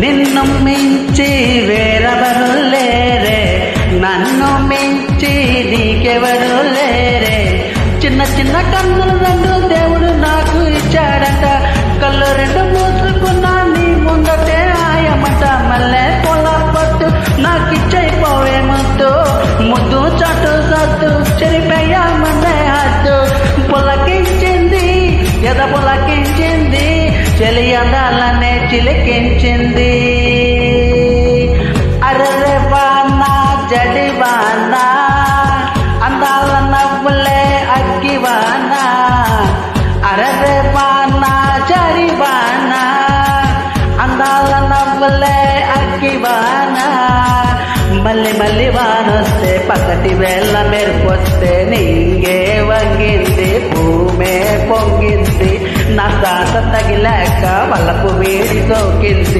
నిన్ను మించి వేరెవరు లేరే, నన్ను మించి నీకెవరు లేరే. చిన్న చిన్న కన్నులు రెండు దేవుడు నాకు ఇచ్చాడట, కళ్ళు రెండు మూసుకున్నా నీ ముందటే ఆయమంట. మళ్ళీ పొల పట్టు నాకిచ్చైపోవే ముద్దు, ముద్దు చాటు సద్దు చెరిపోయామనే హద్దు. పులకించింది ఎద పులకించింది, చెలి అందాలనే చిలికించింది. అర్రె వానా జడివానా, అందాల నవ్వులే అగ్గివానా. అర్రె వానా జడివానా, అందాల నవ్వులే అగ్గివానా. మళ్ళీ మళ్ళీ వానొస్తే పక్కటి వేళ్ళ మెరుపొస్తే నింగే వంగింది, భూమే పొంగింది. నా తాత తగిలాక వలపు వేడి సోకింది.